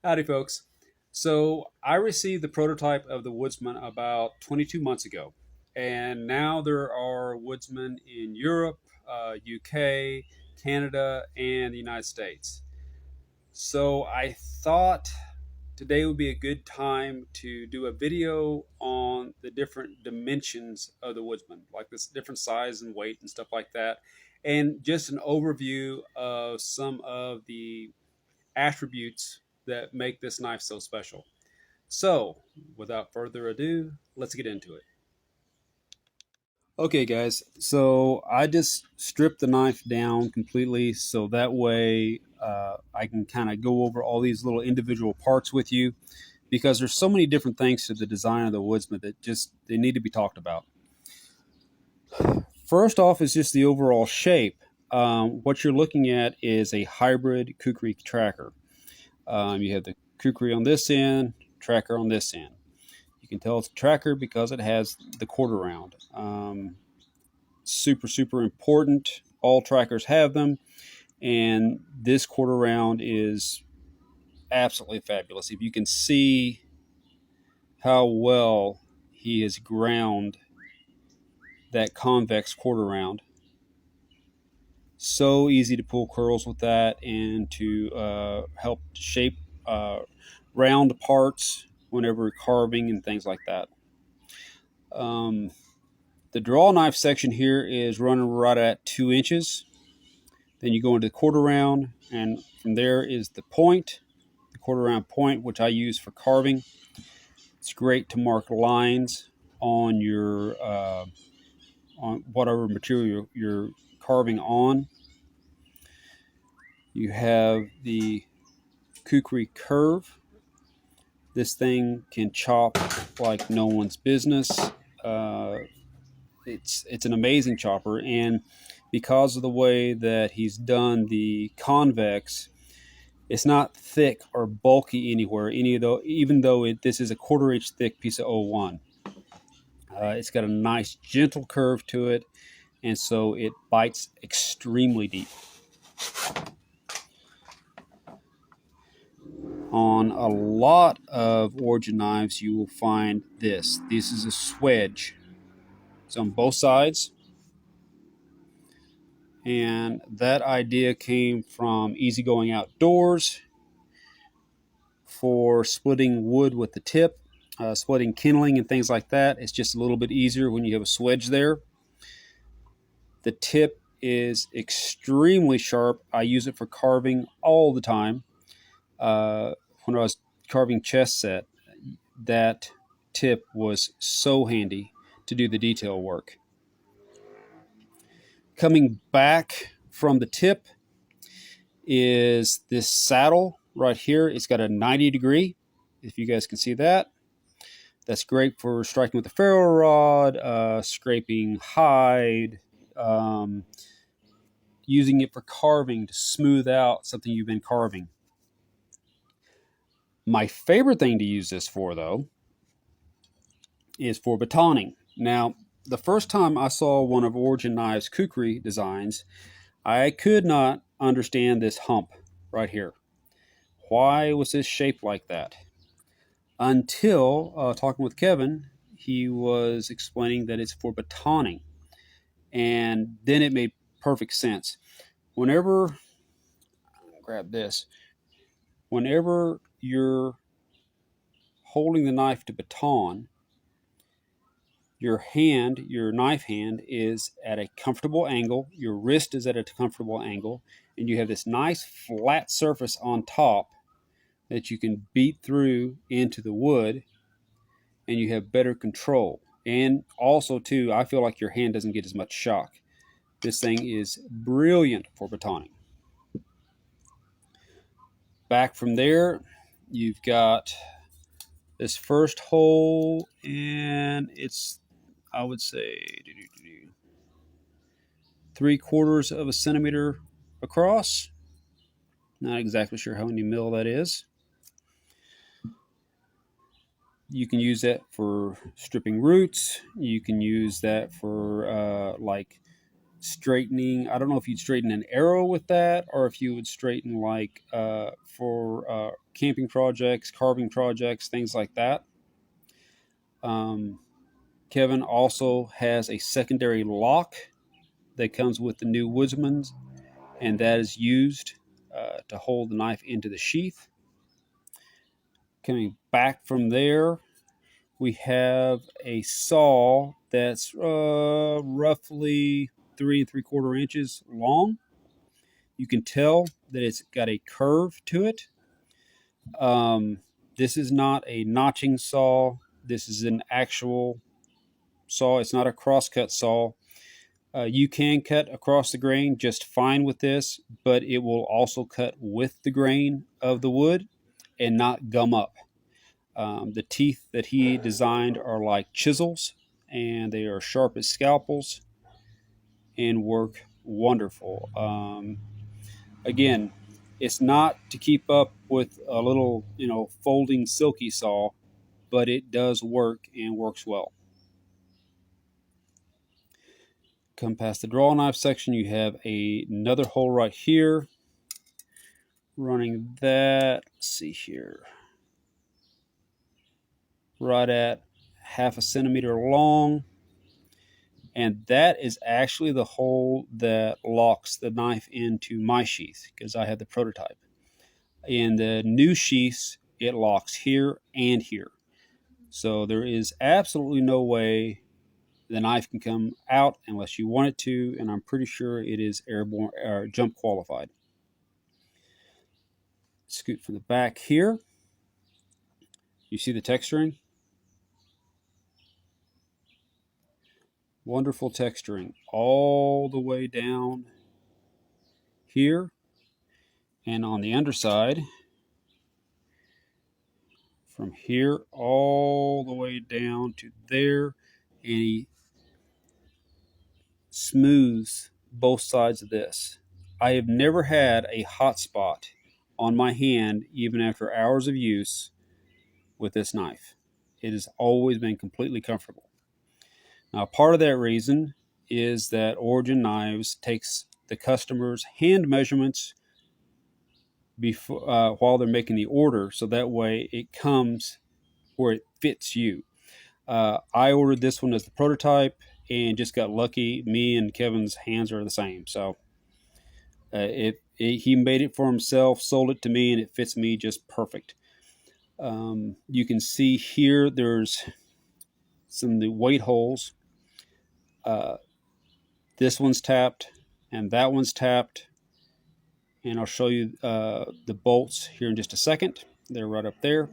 Howdy, folks. So, I received the prototype of the Woodsman about 22 months ago, and now there are Woodsmen in Europe, UK, Canada, and the United States. So, I thought today would be a good time to do a video on the different dimensions of the Woodsman, like this different size and weight and stuff like that, and just an overview of some of the attributes that make this knife so special. So, without further ado, let's get into it. Okay, guys, so I just stripped the knife down completely so that way I can kind of go over all these little individual parts with you because there's so many different things to the design of the Woodsman that just they need to be talked about. First off is just the overall shape. What you're looking at is a hybrid kukri tracker. You have the kukri on this end, tracker on this end. You can tell it's a tracker because it has the quarter round. Super important. All trackers have them, and this quarter round is absolutely fabulous. If you can see how well he has ground that convex quarter round, so easy to pull curls with that and to help shape round parts whenever carving and things like that. Um, the draw knife section here is running right at 2 inches. Then you go into the quarter round, and from there is the point, the quarter round point, which I use for carving. It's great to mark lines on your on whatever material you're carving on. You have the kukri curve. This thing can chop like no one's business. Uh, it's an amazing chopper, and because of the way that he's done the convex, it's not thick or bulky anywhere. Even though this is a quarter-inch thick piece of 01, it's got a nice gentle curve to it, and so it bites extremely deep. On a lot of Origin knives, you will find this. This is a swedge. It's on both sides. And that idea came from Easygoing Outdoors for splitting wood with the tip, splitting kindling and things like that. It's just a little bit easier when you have a swedge there. The tip is extremely sharp. I use it for carving all the time. When I was carving chess set, that tip was so handy to do the detail work. Coming back from the tip is this saddle right here. It's got a 90 degree, if you guys can see that. That's great for striking with a ferro rod, scraping hide, using it for carving to smooth out something you've been carving. My favorite thing to use this for, though, is for batoning. Now, the first time I saw one of Origin Knives' kukri designs, I could not understand this hump right here. Why was this shaped like that? Until talking with Kevin, he was explaining that it's for batoning. And then it made perfect sense. Whenever, grab this, whenever you're holding the knife to baton, your hand, your knife hand, is at a comfortable angle, your wrist is at a comfortable angle, and you have this nice flat surface on top that you can beat through into the wood, and you have better control. And also, too, I feel like your hand doesn't get as much shock. This thing is brilliant for batoning. Back from there, you've got this first hole, and it's, I would say, 3/4 of a centimeter across. Not exactly sure how many mil that is. You can use that for stripping roots. You can use that for like straightening. I don't know if you'd straighten an arrow with that, or if you would straighten like for camping projects, carving projects, things like that. Kevin also has a secondary lock that comes with the new Woodsman, and that is used to hold the knife into the sheath. Coming back from there, we have a saw that's roughly 3 3/4 inches long. You can tell that it's got a curve to it. This is not a notching saw. This is an actual saw. It's not a crosscut saw. You can cut across the grain just fine with this, but it will also cut with the grain of the wood and not gum up. The teeth that he designed are like chisels, and they are sharp as scalpels and work wonderful. Again, it's not to keep up with a little, folding silky saw, but it does work and works well. Come past the draw knife section, you have another hole right here. Running that, let's see here, right at 1/2 centimeter long. And that is actually the hole that locks the knife into my sheath, because I have the prototype. In the new sheaths, it locks here and here. So there is absolutely no way the knife can come out unless you want it to, and I'm pretty sure it is airborne or jump qualified. Scoot from the back here. You see the texturing? Wonderful texturing all the way down here, and on the underside, from here all the way down to there, and he smooths both sides of this. I have never had a hot spot on my hand, even after hours of use, with this knife. It has always been completely comfortable. Now, part of that reason is that Origin Knives takes the customer's hand measurements before, while they're making the order, so that way it comes where it fits you. I ordered this one as the prototype and just got lucky. Me and Kevin's hands are the same, so he made it for himself, sold it to me, and it fits me just perfect. You can see here there's some of the weight holes. This one's tapped and that one's tapped, and I'll show you the bolts here in just a second. They're right up there.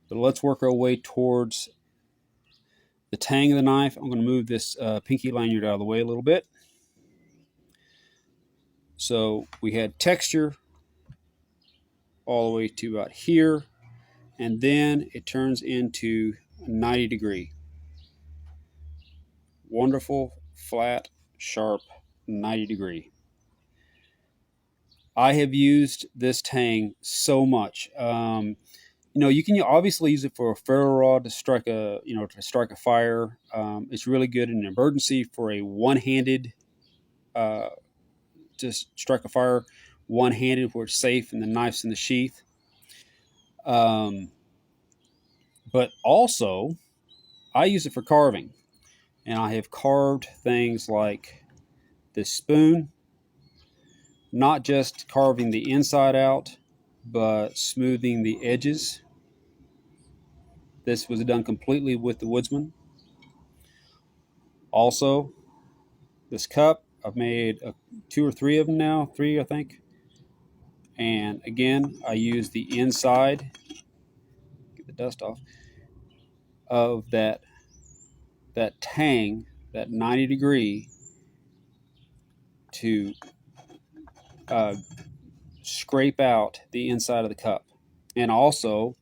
But let's work our way towards the tang of the knife. I'm going to move this pinky lanyard out of the way a little bit. So we had texture all the way to about here, and then it turns into a 90 degree. Wonderful, flat, sharp, 90 degree. I have used this tang so much. You can obviously use it for a ferro rod to strike a fire. It's really good in an emergency for a one-handed, just strike a fire one-handed where it's safe and the knife's in the sheath. But also, I use it for carving, and I have carved things like this spoon, not just carving the inside out, but smoothing the edges. This was done completely with the Woodsman. Also, this cup, I've made 2 or 3 of them now, 3 I think. And again, I use the inside, get the dust off, of that tang, that 90 degree, to scrape out the inside of the cup, and also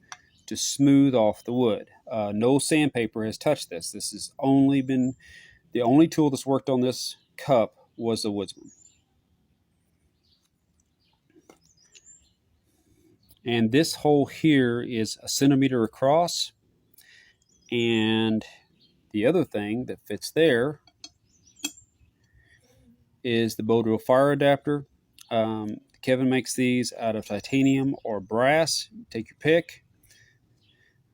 to smooth off the wood. No sandpaper has touched this. This has only been, the only tool that's worked on this cup was the Woodsman. And this hole here is 1 centimeter across. And the other thing that fits there is the bow drill fire adapter. Kevin makes these out of titanium or brass. Take your pick.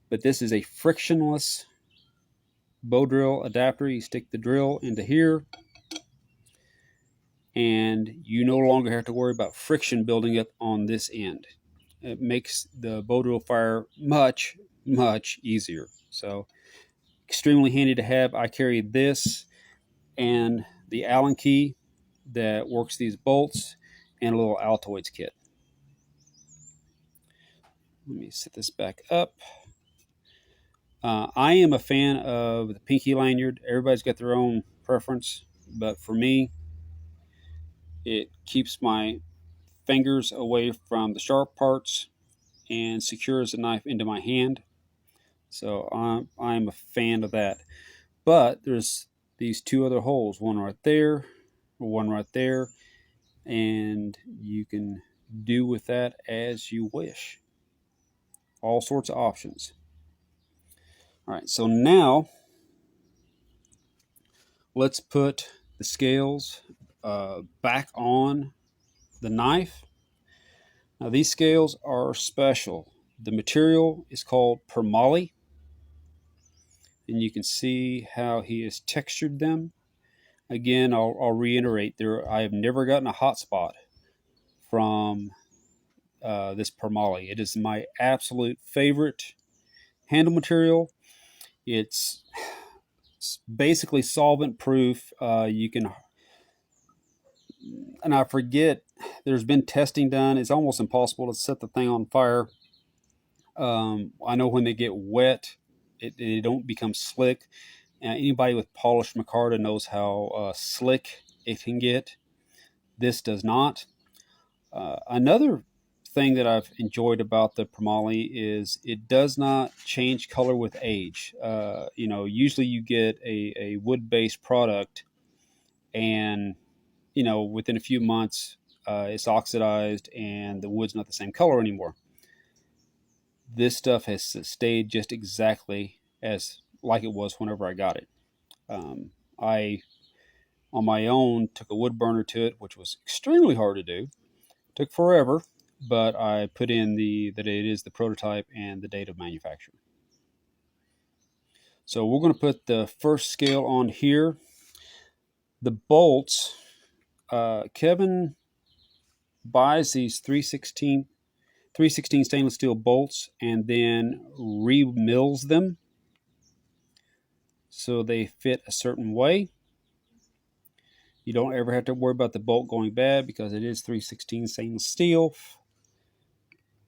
But this is a frictionless bow drill adapter. You stick the drill into here, and you no longer have to worry about friction building up on this end. It makes the bow drill fire much, much easier. So extremely handy to have. I carry this and the Allen key that works these bolts and a little Altoids kit. Let me set this back up. I am a fan of the pinky lanyard. Everybody's got their own preference, but for me, it keeps my fingers away from the sharp parts and secures the knife into my hand. So I'm a fan of that. But there's these two other holes, one right there, one right there, and you can do with that as you wish. All sorts of options. All right, so now let's put the scales back on the knife. Now these scales are special. The material is called permoly, and you can see how he has textured them. Again, I'll reiterate, I have never gotten a hot spot from this permoly. It is my absolute favorite handle material. It's basically solvent proof. You can, and I forget, there's been testing done. It's almost impossible to set the thing on fire. I know when they get wet, they don't become slick. Anybody with polished micarta knows how slick it can get. This does not. Another thing that I've enjoyed about the permoly is it does not change color with age. Usually you get a wood-based product, and within a few months it's oxidized and the wood's not the same color anymore. This stuff has stayed just exactly as like it was whenever I got it. I, on my own, took a wood burner to it, which was extremely hard to do. Took forever, but I put in that it is the prototype and the date of manufacture. So we're going to put the first scale on here. The bolts, Kevin buys these 316 stainless steel bolts and then remills them so they fit a certain way. You don't ever have to worry about the bolt going bad because it is 316 stainless steel.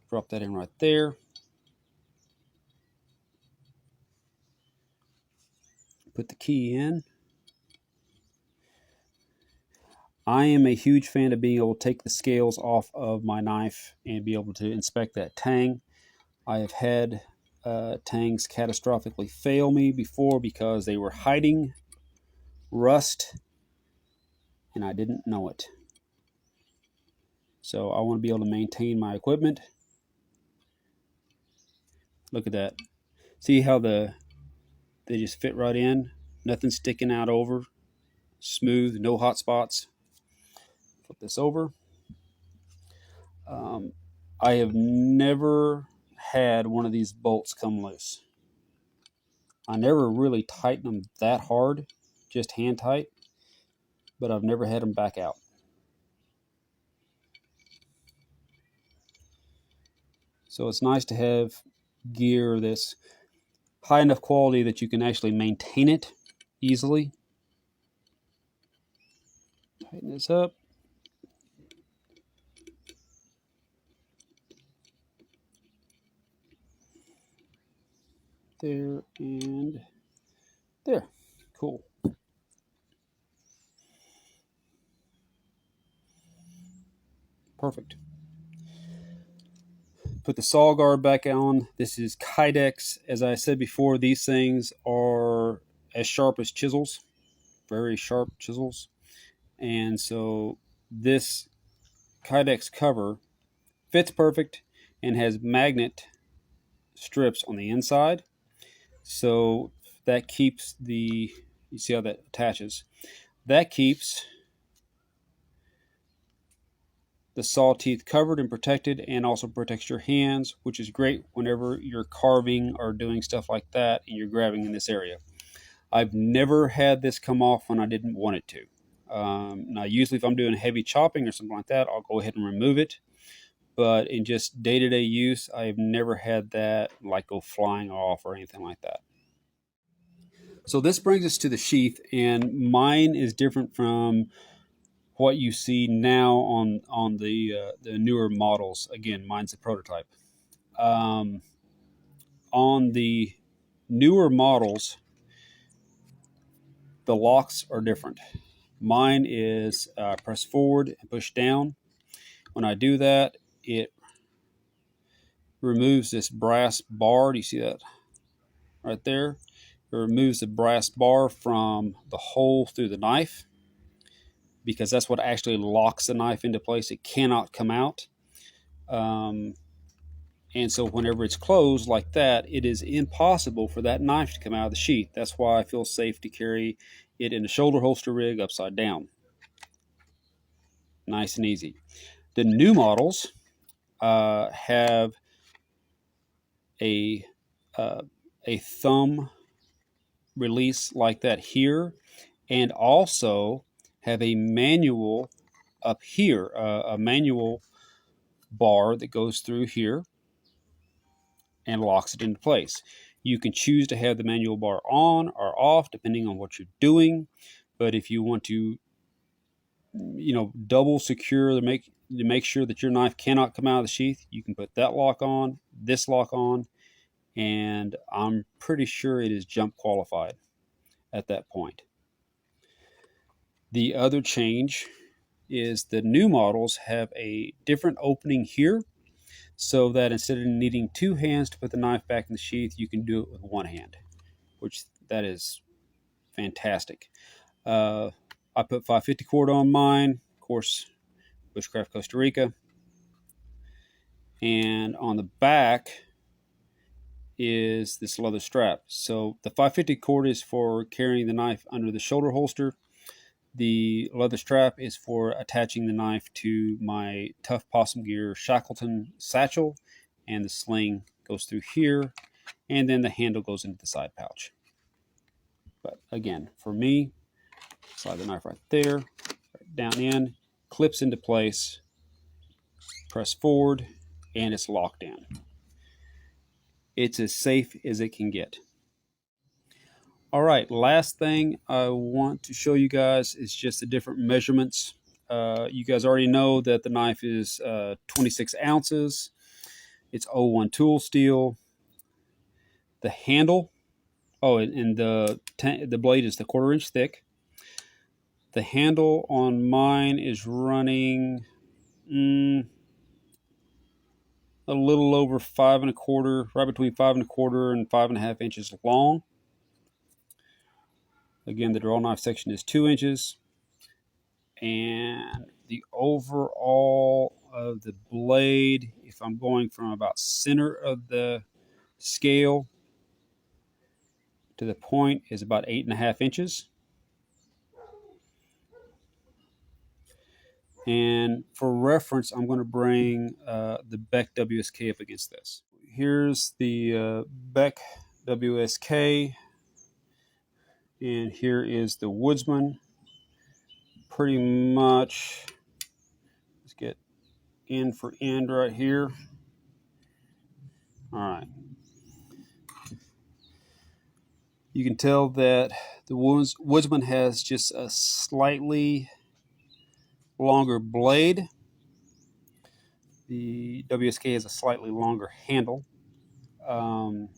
Drop that in right there. Put the key in. I am a huge fan of being able to take the scales off of my knife and be able to inspect that tang. I have had tangs catastrophically fail me before because they were hiding rust and I didn't know it. So I want to be able to maintain my equipment. Look at that. See how they just fit right in? Nothing sticking out over. Smooth, no hot spots. Flip this over. I have never had one of these bolts come loose. I never really tighten them that hard, just hand tight, but I've never had them back out. So it's nice to have gear that's high enough quality that you can actually maintain it easily. Tighten this up. There and there. Cool. Perfect. Put the saw guard back on. This is Kydex. As I said before, these things are as sharp as chisels. Very sharp chisels. And so this Kydex cover fits perfect and has magnet strips on the inside. So that keeps you see how that attaches? That keeps the saw teeth covered and protected, and also protects your hands, which is great whenever you're carving or doing stuff like that and you're grabbing in this area. I've never had this come off when I didn't want it to. Now, usually if I'm doing heavy chopping or something like that, I'll go ahead and remove it. But in just day-to-day use, I've never had that like go flying off or anything like that. So this brings us to the sheath, and mine is different from what you see now on the newer models. Again, mine's a prototype. On the newer models, the locks are different. Mine is press forward and push down. When I do that, it removes this brass bar. Do you see that right there? It removes the brass bar from the hole through the knife, because that's what actually locks the knife into place. It cannot come out. And so whenever it's closed like that, it is impossible for that knife to come out of the sheath. That's why I feel safe to carry it in a shoulder holster rig upside down. Nice and easy. The new models have a thumb release like that here, and also have a manual up here, a manual bar that goes through here and locks it into place. You can choose to have the manual bar on or off depending on what you're doing, but if you want to, double secure to make sure that your knife cannot come out of the sheath, you can put that lock on, this lock on, and I'm pretty sure it is jump qualified at that point. The other change is the new models have a different opening here, so that instead of needing two hands to put the knife back in the sheath, you can do it with one hand, which that is fantastic. I put 550 cord on mine, of course, Bushcraft Costa Rica. And on the back is this leather strap. So the 550 cord is for carrying the knife under the shoulder holster. The leather strap is for attaching the knife to my Tough Possum Gear Shackleton satchel, and the sling goes through here, and then the handle goes into the side pouch. But again, for me, slide the knife right there, right down in, clips into place, press forward, and it's locked in. It's as safe as it can get. All right, last thing I want to show you guys is just the different measurements. You guys already know that the knife is 26 ounces. It's 01 tool steel. The handle, and the blade is the 1/4 inch thick. The handle on mine is running a little over 5 1/4, right between 5 1/4 and 5.5 inches long. Again, the draw knife section is 2 inches. And the overall of the blade, if I'm going from about center of the scale to the point, is about 8.5 inches. And for reference, I'm going to bring the Beck WSK up against this. Here's the Beck WSK, and here is the Woodsman. Pretty much, let's get end for end right here. All right. You can tell that the Woodsman has just a slightly longer blade. The WSK has a slightly longer handle. And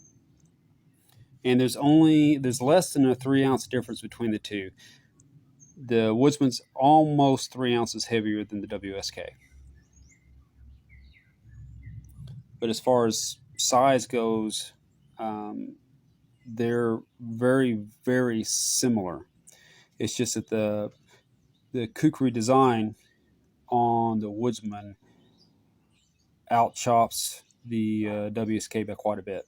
there's less than a 3 ounce difference between the two. The Woodsman's almost 3 ounces heavier than the WSK. But as far as size goes, they're very, very similar. It's just that the kukri design on the Woodsman outchops the WSK by quite a bit.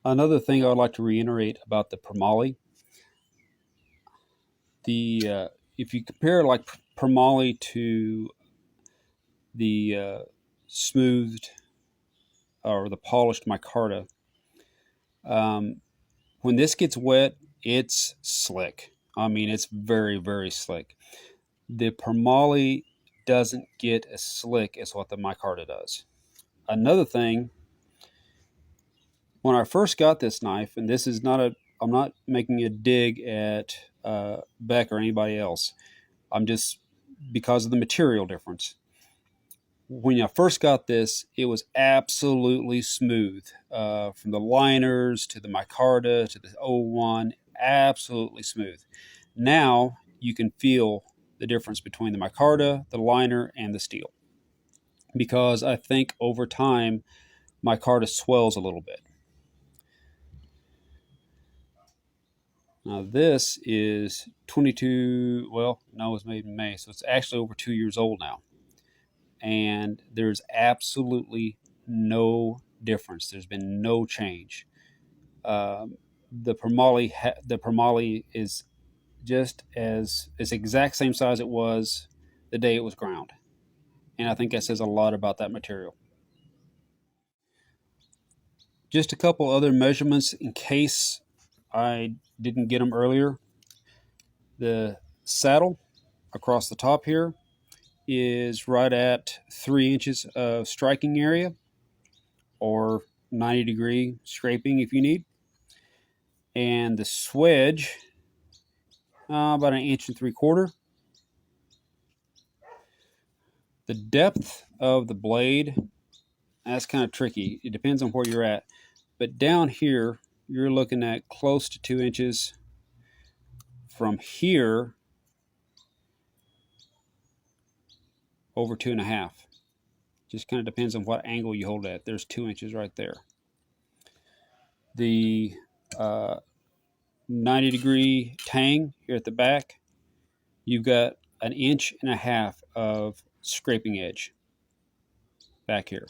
Another thing I would like to reiterate about the Permali, if you compare like Permali to the smoothed or the polished micarta. When this gets wet, it's slick. I mean, it's very, very slick. The permoly doesn't get as slick as what the micarta does. Another thing, when I first got this knife, and this is I'm not making a dig at Beck or anybody else. I'm just, because of the material difference. When I first got this, it was absolutely smooth. From the liners to the micarta to the 01, absolutely smooth. Now you can feel the difference between the micarta, the liner, and the steel. Because I think over time, micarta swells a little bit. Now this is 22, well, no, it was made in May, so it's actually over 2 years old now. And there's absolutely no difference. There's been no change. The permoly is just as it's exact same size it was the day it was ground, and I think that says a lot about that material. Just a couple other measurements in case I didn't get them earlier. The saddle across the top here is right at 3 inches of striking area, or 90-degree scraping if you need. And the swedge, about 1.75 inches. The depth of the blade, that's kind of tricky. It depends on where you're at. But down here, you're looking at close to 2 inches. From here, over 2.5. Just kind of depends on what angle you hold it at. There's 2 inches right there. The 90-degree tang here at the back, you've got 1.5 inches of scraping edge back here.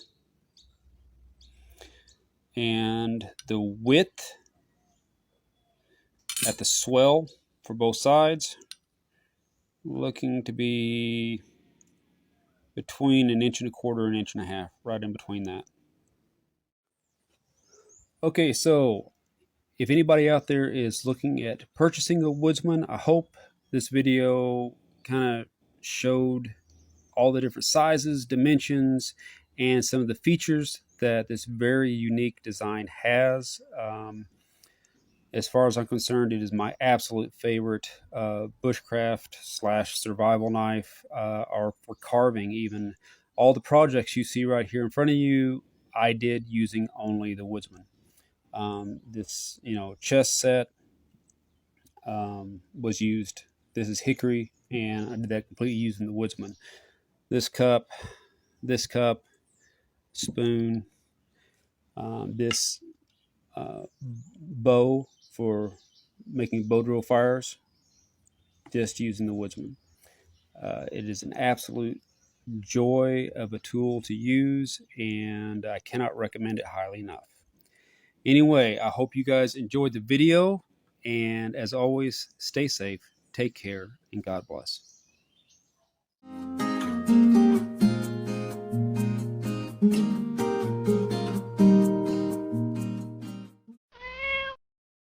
And the width at the swell for both sides, looking to be between 1.25 inches and 1.5 inches, right in between that. Okay, so if anybody out there is looking at purchasing a Woodsman, I hope this video kind of showed all the different sizes, dimensions, and some of the features that this very unique design has. As far as I'm concerned, it is my absolute favorite bushcraft / survival knife, or for carving even. All the projects you see right here in front of you, I did using only the Woodsman. This, chest set was used. This is hickory, and I did that completely using the Woodsman. This cup, spoon, this bow for making bow drill fires, just using the Woodsman. It is an absolute joy of a tool to use, and I cannot recommend it highly enough. Anyway, I hope you guys enjoyed the video, and as always, stay safe, take care, and God bless.